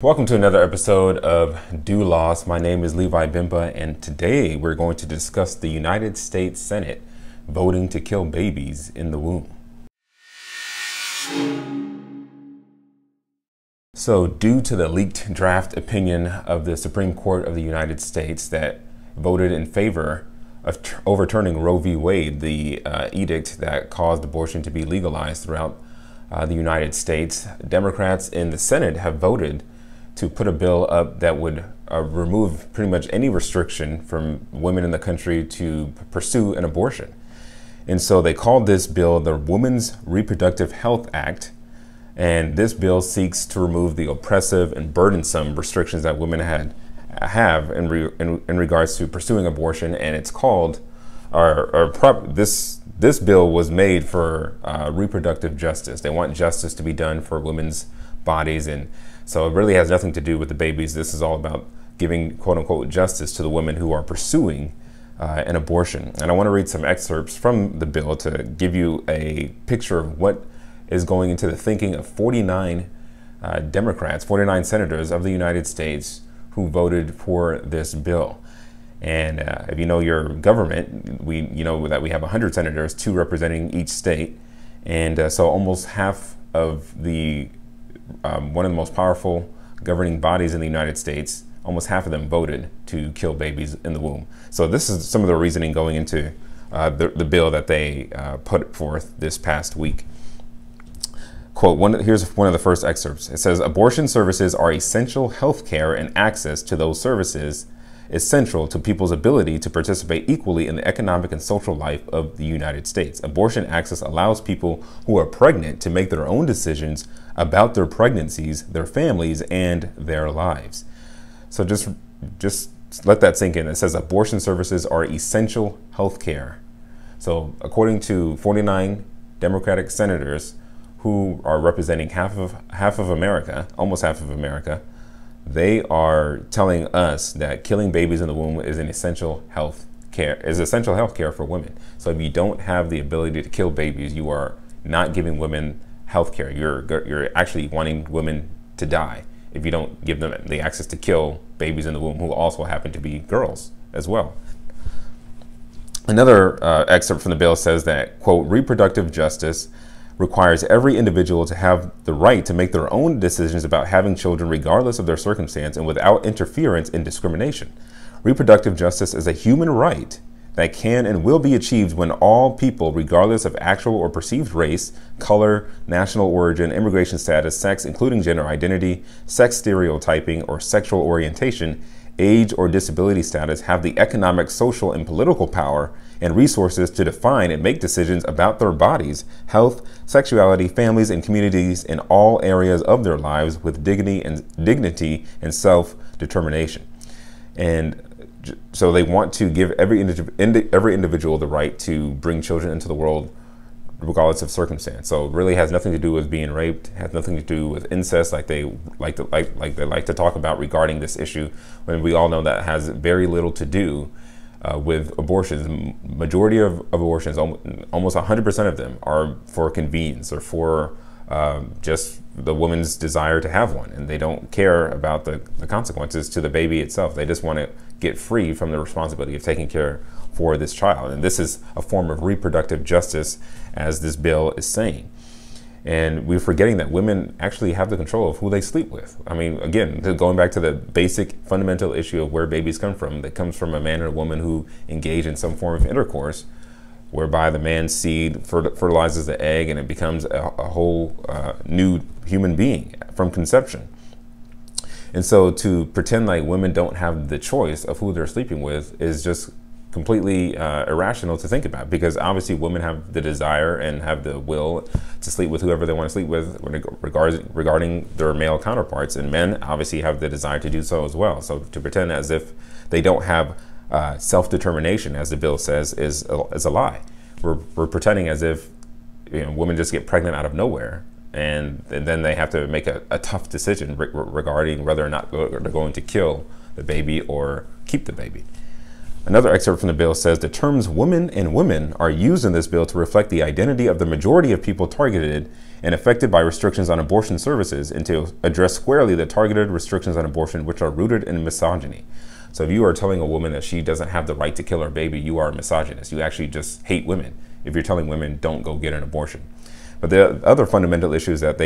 Welcome to another episode of Do Laws. My name is Levi Bimba, and today we're going to discuss the United States Senate voting to kill babies in the womb. So, due to the leaked draft opinion of the Supreme Court of the United States that voted in favor of overturning Roe v. Wade, the edict that caused abortion to be legalized throughout the United States, Democrats in the Senate have voted to put a bill up that would remove pretty much any restriction from women in the country to pursue an abortion. And so they called this bill the Women's Reproductive Health Act. And this bill seeks to remove the oppressive and burdensome restrictions that women have in regards to pursuing abortion. And it's called, this bill was made for reproductive justice. They want justice to be done for women's bodies, and so it really has nothing to do with the babies. This is all about giving quote unquote justice to the women who are pursuing an abortion. And I want to read some excerpts from the bill to give you a picture of what is going into the thinking of 49 Democrats, 49 senators of the United States who voted for this bill. And if you know your government, you know that we have 100 senators, 2 representing each state. And so almost half of the one of the most powerful governing bodies in the United States, almost half of them voted to kill babies in the womb. So this is some of the reasoning going into the bill that they put forth this past week. Quote, here's one of the first excerpts. It says, abortion services are essential health care, and access to those services is central to people's ability to participate equally in the economic and social life of the United States. Abortion access allows people who are pregnant to make their own decisions about their pregnancies, their families, and their lives. So just let that sink in. It says abortion services are essential health care. So according to 49 Democratic senators who are representing half of America, almost half of America, they are telling us that killing babies in the womb is essential health care for women. So if you don't have the ability to kill babies, you are not giving women health care. You're actually wanting women to die if you don't give them the access to kill babies in the womb, who also happen to be girls as well. Another excerpt from the bill says that, quote, reproductive justice requires every individual to have the right to make their own decisions about having children regardless of their circumstance and without interference and discrimination. Reproductive justice is a human right that can and will be achieved when all people, regardless of actual or perceived race, color, national origin, immigration status, sex, including gender identity, sex stereotyping, or sexual orientation, age, or disability status, have the economic, social, and political power and resources to define and make decisions about their bodies, health, sexuality, families, and communities in all areas of their lives with dignity and self-determination. And so they want to give every individual the right to bring children into the world regardless of circumstance. So it really has nothing to do with being raped, has nothing to do with incest like they like to talk about regarding this issue, when we all know that has very little to do with abortions. Majority of abortions, almost 100% of them, are for convenience or for just the woman's desire to have one, and they don't care about the consequences to the baby itself. They just want to get free from the responsibility of taking care for this child. And this is a form of reproductive justice, as this bill is saying. And we're forgetting that women actually have the control of who they sleep with. I mean, again, going back to the basic fundamental issue of where babies come from, that comes from a man and a woman who engage in some form of intercourse, whereby the man's seed fertilizes the egg and it becomes a whole new human being from conception. And so to pretend like women don't have the choice of who they're sleeping with is just completely irrational to think about, because obviously women have the desire and have the will to sleep with whoever they want to sleep with regarding their male counterparts, and men obviously have the desire to do so as well. So to pretend as if they don't have self-determination, as the bill says, is a lie. We're pretending as if women just get pregnant out of nowhere, and then they have to make a tough decision regarding whether or not they're going to kill the baby or keep the baby. Another excerpt from the bill says the terms woman and women are used in this bill to reflect the identity of the majority of people targeted and affected by restrictions on abortion services, and to address squarely the targeted restrictions on abortion which are rooted in misogyny. So if you are telling a woman that she doesn't have the right to kill her baby, you are a misogynist. You actually just hate women if you're telling women don't go get an abortion. But the other fundamental issue is that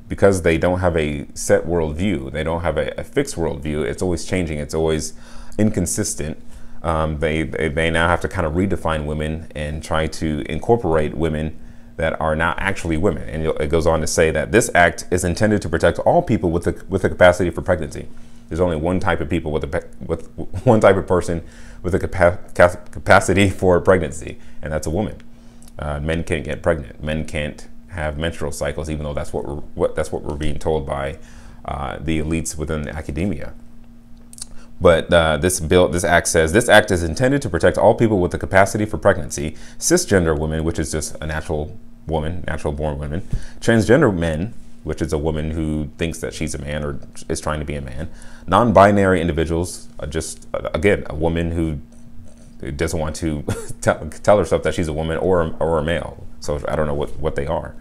because they don't have a set worldview, they don't have a fixed worldview, it's always changing, it's always inconsistent. They now have to kind of redefine women and try to incorporate women that are not actually women. And it goes on to say that this act is intended to protect all people with the capacity for pregnancy. There's only one type of people with one type of person with a capacity for pregnancy, and that's a woman. Men can't get pregnant. Men can't have menstrual cycles, even though that's what we're being told by the elites within academia. But this act says this act is intended to protect all people with the capacity for pregnancy: cisgender women, which is just a natural woman, natural born women; transgender men, which is a woman who thinks that she's a man or is trying to be a man; non-binary individuals, just again a woman who doesn't want to tell herself that she's a woman or a male. So I don't know what they are.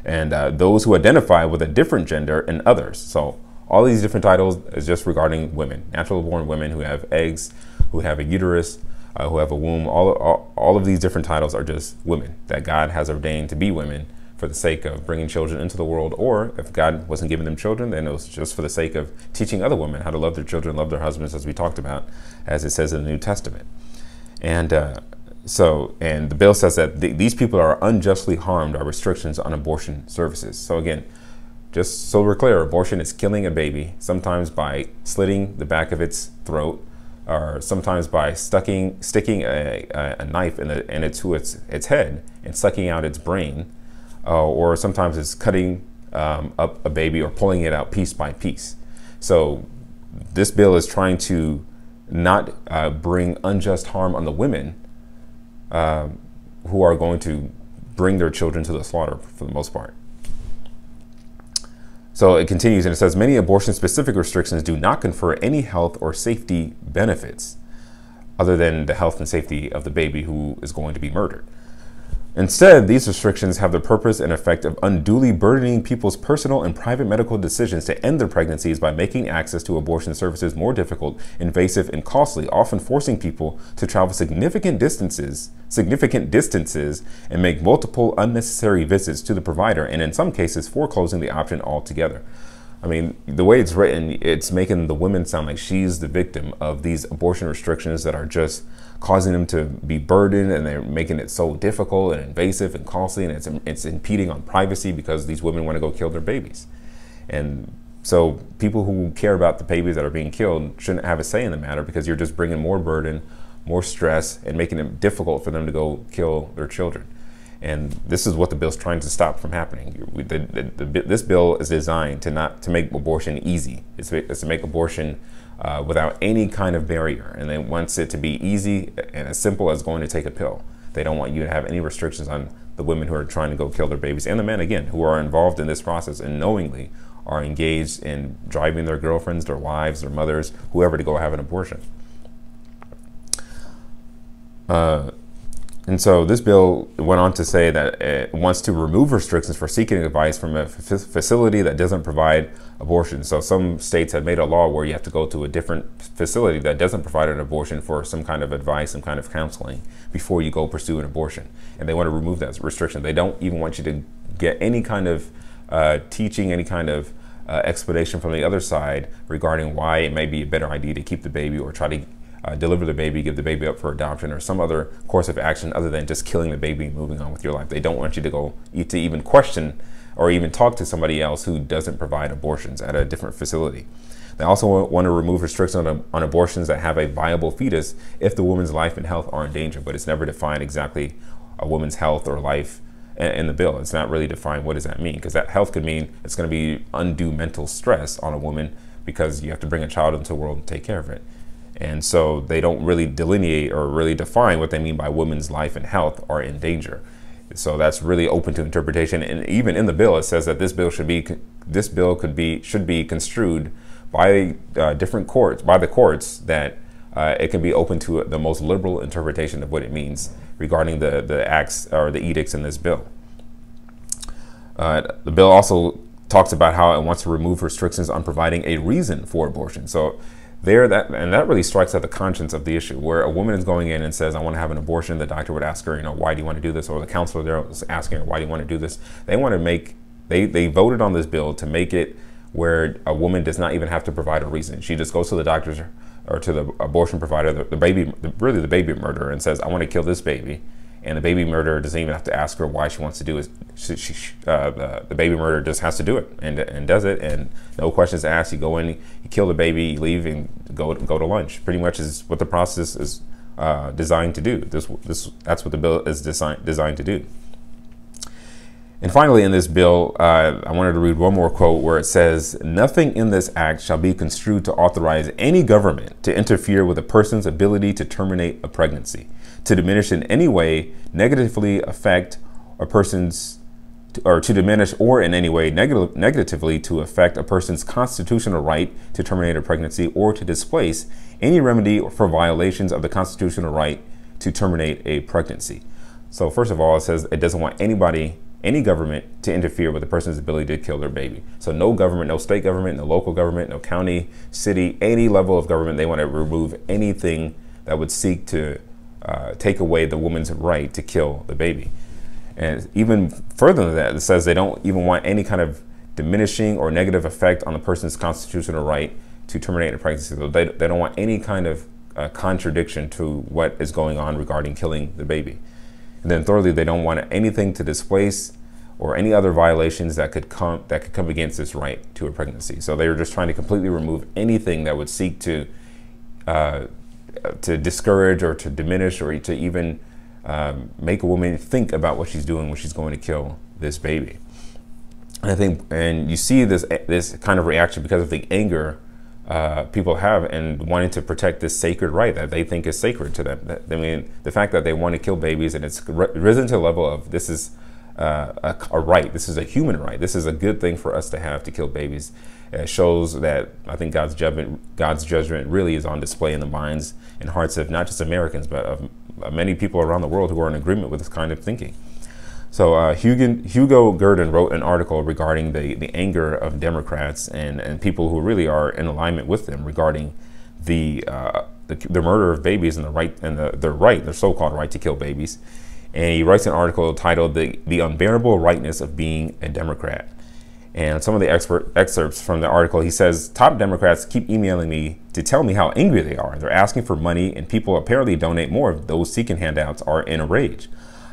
And those who identify with a different gender, and others. So all these different titles is just regarding women, natural born women who have eggs, who have a uterus, who have a womb. All of these different titles are just women that God has ordained to be women for the sake of bringing children into the world. Or if God wasn't giving them children, then it was just for the sake of teaching other women how to love their children, love their husbands, as we talked about, as it says in the New Testament. And the bill says that these people are unjustly harmed by restrictions on abortion services. So again, just so we're clear, abortion is killing a baby, sometimes by slitting the back of its throat, or sometimes by sticking a knife into its head and sucking out its brain, or sometimes it's cutting up a baby or pulling it out piece by piece. So this bill is trying to not bring unjust harm on the women who are going to bring their children to the slaughter for the most part. So it continues and it says, many abortion-specific restrictions do not confer any health or safety benefits other than the health and safety of the baby who is going to be murdered. Instead, these restrictions have the purpose and effect of unduly burdening people's personal and private medical decisions to end their pregnancies by making access to abortion services more difficult, invasive, and costly, often forcing people to travel significant distances and make multiple unnecessary visits to the provider, and in some cases foreclosing the option altogether. I mean, the way it's written, it's making the women sound like she's the victim of these abortion restrictions that are just causing them to be burdened, and they're making it so difficult and invasive and costly, and it's impeding on privacy because these women want to go kill their babies. And so people who care about the babies that are being killed shouldn't have a say in the matter, because you're just bringing more burden, more stress, and making it difficult for them to go kill their children. And this is what the bill's trying to stop from happening. This bill is designed to make abortion easy. It's to make abortion without any kind of barrier. And they want it to be easy and as simple as going to take a pill. They don't want you to have any restrictions on the women who are trying to go kill their babies, and the men, again, who are involved in this process and knowingly are engaged in driving their girlfriends, their wives, their mothers, whoever to go have an abortion. And so this bill went on to say that it wants to remove restrictions for seeking advice from a facility that doesn't provide abortion. So some states have made a law where you have to go to a different facility that doesn't provide an abortion for some kind of advice, some kind of counseling before you go pursue an abortion. And they want to remove that restriction. They don't even want you to get any kind of teaching, any kind of explanation from the other side regarding why it may be a better idea to keep the baby or try to deliver the baby, give the baby up for adoption, or some other course of action other than just killing the baby and moving on with your life. They don't want you to go to even question or even talk to somebody else who doesn't provide abortions at a different facility. They also want to remove restrictions on abortions that have a viable fetus if the woman's life and health are in danger, but it's never defined exactly a woman's health or life in the bill. It's not really defined what does that mean, because that health could mean it's going to be undue mental stress on a woman because you have to bring a child into the world and take care of it. And so they don't really delineate or really define what they mean by women's life and health are in danger. So that's really open to interpretation. And even in the bill, it says that this bill should be construed by different courts, by the courts that it can be open to the most liberal interpretation of what it means regarding the acts or the edicts in this bill. The bill also talks about how it wants to remove restrictions on providing a reason for abortion. So that really strikes at the conscience of the issue, where a woman is going in and says, I want to have an abortion. The doctor would ask her, why do you want to do this? Or the counselor there is asking her, why do you want to do this? They want to make, they voted on this bill to make it where a woman does not even have to provide a reason. She just goes to the doctor or to the abortion provider, the baby murderer, and says, I want to kill this baby. And the baby murderer doesn't even have to ask her why she wants to do it. The baby murderer just has to do it and does it, and no questions asked. You go in, you kill the baby, you leave, and go to lunch. Pretty much is what the process is designed to do. That's what the bill is designed to do. And finally, in this bill, I wanted to read one more quote where it says, "Nothing in this act shall be construed to authorize any government to interfere with a person's ability to terminate a pregnancy, to diminish in any way, negatively affect a person's, or to diminish or in any way negatively to affect a person's constitutional right to terminate a pregnancy, or to displace any remedy for violations of the constitutional right to terminate a pregnancy." So first of all, it says it doesn't want any government to interfere with a person's ability to kill their baby. So no government, no state government, no local government, no county, city, any level of government, they want to remove anything that would seek to take away the woman's right to kill the baby. And even further than that, it says they don't even want any kind of diminishing or negative effect on the person's constitutional right to terminate a pregnancy. So they don't want any kind of contradiction to what is going on regarding killing the baby. And then thirdly, they don't want anything to displace or any other violations that could come against this right to a pregnancy. So they are just trying to completely remove anything that would seek to discourage or to diminish or to even make a woman think about what she's doing when she's going to kill this baby. And I think, and you see this kind of reaction because of the anger people have and wanting to protect this sacred right that they think is sacred to them. I mean, the fact that they want to kill babies, and it's risen to the level of this is a right, this is a human right, this is a good thing for us to have, to kill babies. It shows that I think God's judgment really is on display in the minds and hearts of not just Americans, but of many people around the world who are in agreement with this kind of thinking. So Hugo Gurdon wrote an article regarding the anger of Democrats and people who really are in alignment with them regarding the murder of babies and their so-called right to kill babies. And he writes an article titled "The Unbearable Rightness of Being a Democrat." And some of the excerpts from the article, he says, "Top Democrats keep emailing me to tell me how angry they are. They're asking for money, and people apparently donate more if those seeking handouts are in a rage.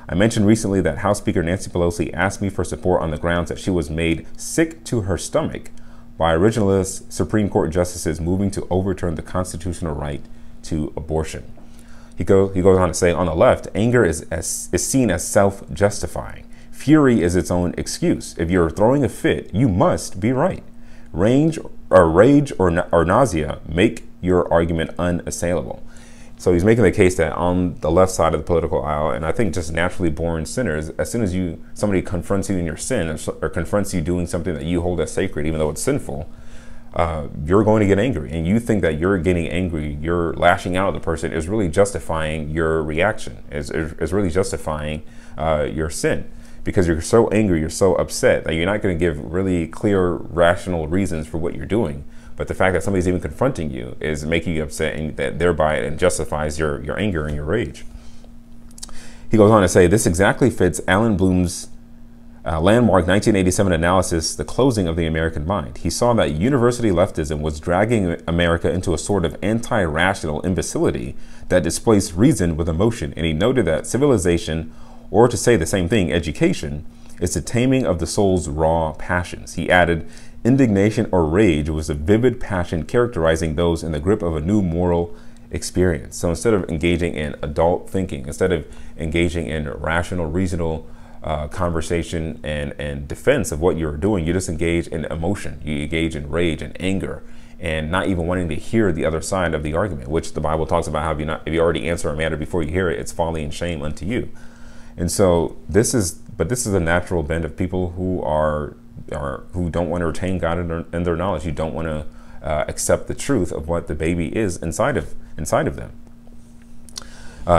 I mentioned recently that House Speaker Nancy Pelosi asked me for support on the grounds that she was made sick to her stomach by originalist Supreme Court justices moving to overturn the constitutional right to abortion." He goes on to say, on the left, anger is seen as self-justifying. Fury is its own excuse. If you're throwing a fit, you must be right. Rage or nausea make your argument unassailable. So he's making the case that on the left side of the political aisle, and I think just naturally born sinners, as soon as somebody confronts you in your sin or confronts you doing something that you hold as sacred, even though it's sinful, you're going to get angry. And you think that you're getting angry, you're lashing out at the person is really justifying your reaction, is really justifying your sin. Because you're so angry, you're so upset that you're not going to give really clear, rational reasons for what you're doing. But the fact that somebody's even confronting you is making you upset, and that thereby it justifies your anger and your rage. He goes on to say, this exactly fits Alan Bloom's landmark 1987 analysis, The Closing of the American Mind. He saw that university leftism was dragging America into a sort of anti-rational imbecility that displaced reason with emotion. And he noted that civilization, or to say the same thing, education, is the taming of the soul's raw passions. He added, indignation or rage was a vivid passion characterizing those in the grip of a new moral experience. So instead of engaging in adult thinking, instead of engaging in rational, reasonable conversation and defense of what you're doing, you just engage in emotion. You engage in rage and anger, and not even wanting to hear the other side of the argument, which the Bible talks about how if you already answer a matter before you hear it, it's folly and shame unto you. And so this is a natural bend of people who don't want to retain God in their knowledge. You don't want to accept the truth of what the baby is inside of them.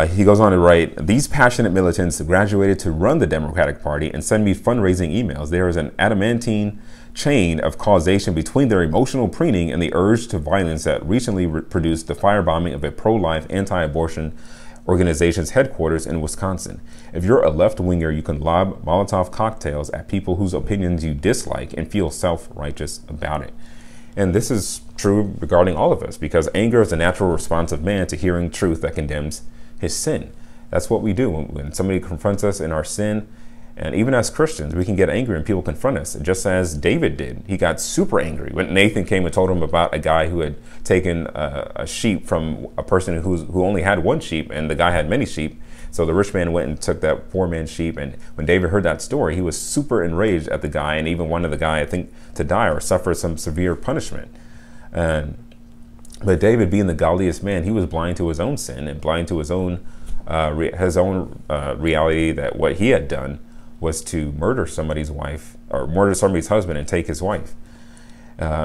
He goes on to write, these passionate militants graduated to run the Democratic Party and send me fundraising emails. There is an adamantine chain of causation between their emotional preening and the urge to violence that recently produced the firebombing of a pro-life, anti-abortion organization's headquarters in Wisconsin. If you're a left-winger, you can lob Molotov cocktails at people whose opinions you dislike and feel self-righteous about it. And this is true regarding all of us, because anger is a natural response of man to hearing truth that condemns his sin. That's what we do when somebody confronts us in our sin. And even as Christians, we can get angry when people confront us, just as David did. He got super angry when Nathan came and told him about a guy who had taken a sheep from a person who only had one sheep, and the guy had many sheep. So the rich man went and took that poor man's sheep. And when David heard that story, he was super enraged at the guy, and even wanted the guy, I think, to die or suffer some severe punishment. But David, being the godliest man, he was blind to his own sin and blind to his own reality that what he had done was to murder somebody's wife, or murder somebody's husband and take his wife.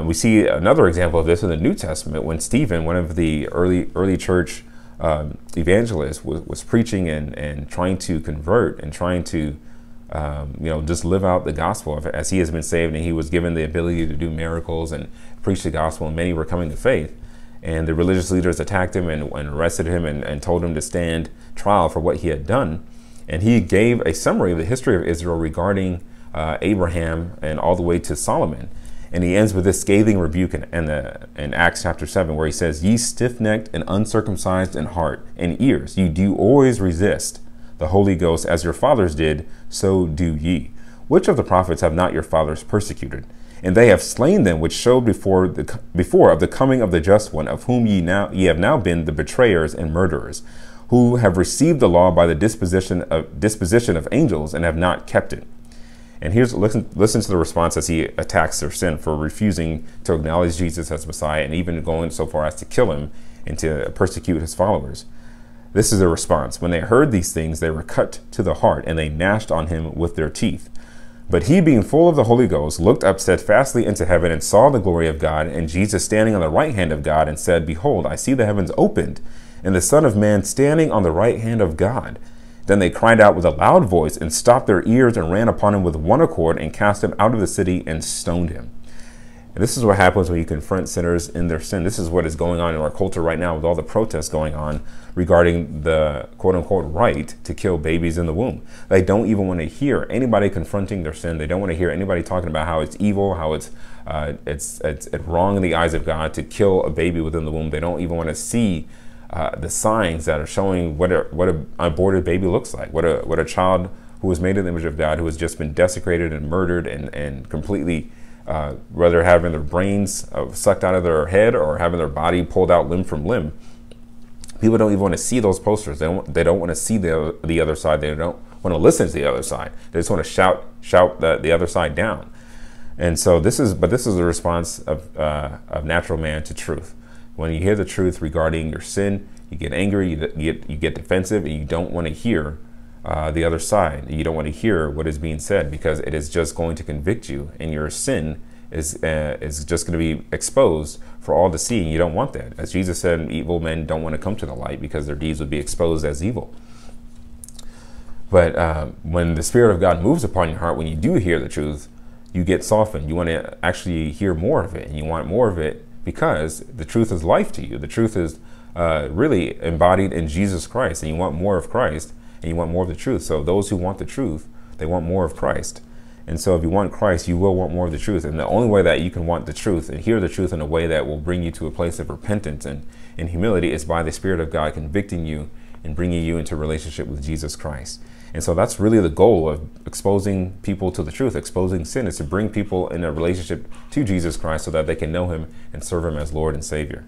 We see another example of this in the New Testament when Stephen, one of the early church evangelists, was preaching and trying to convert and trying to just live out the gospel as he has been saved, and he was given the ability to do miracles and preach the gospel, and many were coming to faith. And the religious leaders attacked him and arrested him and told him to stand trial for what he had done. And he gave a summary of the history of Israel regarding Abraham and all the way to Solomon. And he ends with this scathing rebuke in Acts chapter 7, where he says, ye stiff-necked and uncircumcised in heart and ears, you do always resist the Holy Ghost, as your fathers did, so do ye. Which of the prophets have not your fathers persecuted? And they have slain them which showed before of the coming of the just one, of whom ye have now been the betrayers and murderers, who have received the law by the disposition of angels and have not kept it. And listen to the response as he attacks their sin for refusing to acknowledge Jesus as Messiah, and even going so far as to kill him and to persecute his followers. This is the response. When they heard these things, they were cut to the heart, and they gnashed on him with their teeth. But he, being full of the Holy Ghost, looked up steadfastly into heaven and saw the glory of God and Jesus standing on the right hand of God, and said, behold, I see the heavens opened and the Son of Man standing on the right hand of God. Then they cried out with a loud voice and stopped their ears and ran upon him with one accord and cast him out of the city and stoned him. And this is what happens when you confront sinners in their sin. This is what is going on in our culture right now with all the protests going on regarding the quote-unquote right to kill babies in the womb. They don't even want to hear anybody confronting their sin. They don't want to hear anybody talking about how it's evil, how it's wrong in the eyes of God to kill a baby within the womb. They don't even want to see the signs that are showing what an aborted baby looks like, what a child who was made in the image of God, who has just been desecrated and murdered and completely, whether having their brains sucked out of their head or having their body pulled out limb from limb. People don't even want to see those posters. They don't want to see the other side. They don't want to listen to the other side. They just want to shout the other side down. And so this is the response of natural man to truth. When you hear the truth regarding your sin, you get angry, you get defensive, and you don't want to hear the other side. You don't want to hear what is being said, because it is just going to convict you, and your sin is just going to be exposed for all to see. And you don't want that. As Jesus said, evil men don't want to come to the light because their deeds would be exposed as evil. But when the Spirit of God moves upon your heart, when you do hear the truth, you get softened. You want to actually hear more of it, and you want more of it, because the truth is life to you. The truth is really embodied in Jesus Christ, and you want more of Christ, and you want more of the truth. So those who want the truth, they want more of Christ. And so if you want Christ, you will want more of the truth. And the only way that you can want the truth and hear the truth in a way that will bring you to a place of repentance and humility is by the Spirit of God convicting you and bringing you into a relationship with Jesus Christ. And so that's really the goal of exposing people to the truth. Exposing sin is to bring people in a relationship to Jesus Christ so that they can know him and serve him as Lord and Savior.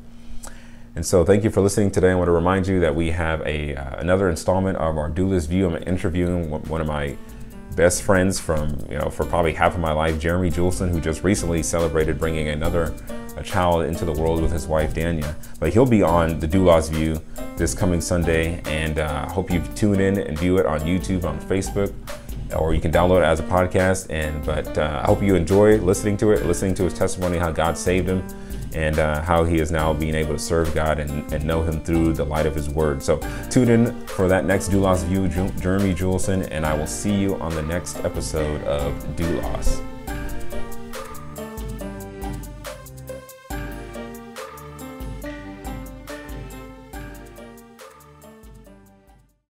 And so thank you for listening today. I want to remind you that we have another installment of our Do List View. I'm interviewing one of my best friends from, for probably half of my life, Jeremy Julson, who just recently celebrated bringing a child into the world with his wife, Dania. But he'll be on the Do List View this coming Sunday, and I hope you tune in and view it on YouTube, on Facebook, or you can download it as a podcast. But I hope you enjoy listening to his testimony, how God saved him, and how he is now being able to serve God and know him through the light of his word. So tune in for that next Doulos View. Jeremy Julson, and I will see you on the next episode of Doulos.